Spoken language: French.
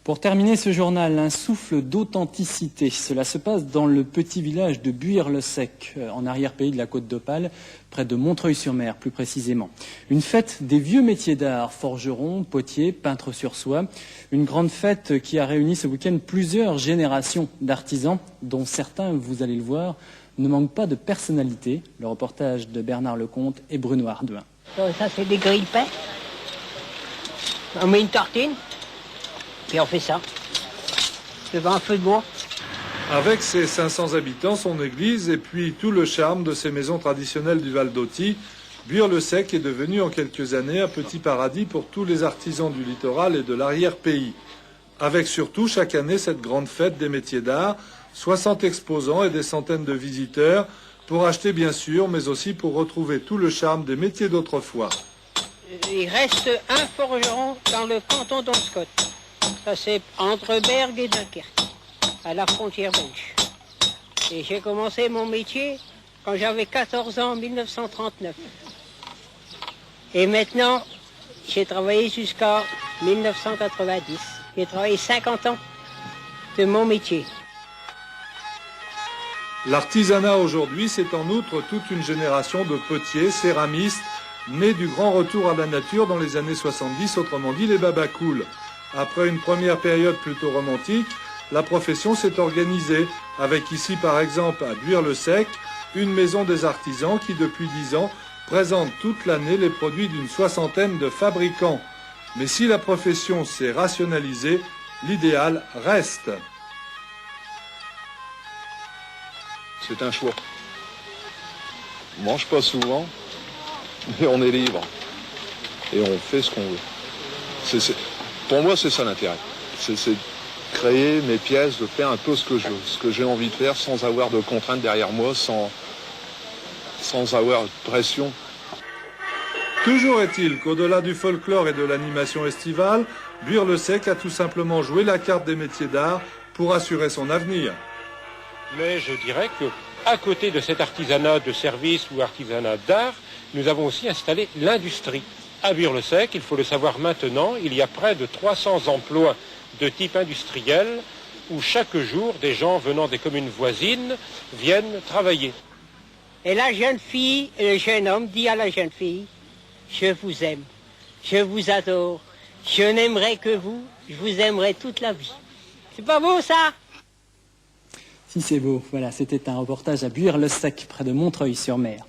Pour terminer ce journal, un souffle d'authenticité. Cela se passe dans le petit village de Buire-le-Sec, en arrière-pays de la Côte d'Opale, près de Montreuil-sur-Mer plus précisément. Une fête des vieux métiers d'art, forgerons, potiers, peintres sur soie. Une grande fête qui a réuni ce week-end plusieurs générations d'artisans, dont certains, vous allez le voir, ne manquent pas de personnalité. Le reportage de Bernard Lecomte et Bruno Ardouin. Ça, c'est des grille-pains. On met une tartine. Et on fait ça, devant un feu de bois. Avec ses 500 habitants, son église et puis tout le charme de ses maisons traditionnelles du Val d'Authie, Buire-le-Sec est devenu en quelques années un petit paradis pour tous les artisans du littoral et de l'arrière-pays. Avec surtout chaque année cette grande fête des métiers d'art, 60 exposants et des centaines de visiteurs pour acheter bien sûr, mais aussi pour retrouver tout le charme des métiers d'autrefois. Il reste un forgeron dans le canton d'Onscott. Ça, c'est entre Bergues et Dunkerque, à la frontière belge. Et j'ai commencé mon métier quand j'avais 14 ans, en 1939. Et maintenant, j'ai travaillé jusqu'en 1990. J'ai travaillé 50 ans de mon métier. L'artisanat aujourd'hui, c'est en outre toute une génération de potiers, céramistes, nés du grand retour à la nature dans les années 70, autrement dit les babacools. Après une première période plutôt romantique, la profession s'est organisée, avec ici par exemple à Buire-le-Sec, une maison des artisans qui depuis 10 ans présente toute l'année les produits d'une soixantaine de fabricants. Mais si la profession s'est rationalisée, l'idéal reste. C'est un choix. On mange pas souvent, mais on est libre. Et on fait ce qu'on veut. Pour moi, c'est ça l'intérêt. C'est de créer mes pièces, de faire un peu ce que j'ai envie de faire sans avoir de contraintes derrière moi, sans avoir de pression. Toujours est-il qu'au-delà du folklore et de l'animation estivale, Buire-le-Sec a tout simplement joué la carte des métiers d'art pour assurer son avenir. Mais je dirais que, à côté de cet artisanat de service ou artisanat d'art, nous avons aussi installé l'industrie. À Buire-le-Sec, il faut le savoir maintenant, il y a près de 300 emplois de type industriel où chaque jour des gens venant des communes voisines viennent travailler. Et la jeune fille, le jeune homme dit à la jeune fille, je vous aime, je vous adore, je n'aimerai que vous, je vous aimerai toute la vie. C'est pas beau ça ? Si c'est beau, voilà, c'était un reportage à Buire-le-Sec, près de Montreuil-sur-Mer.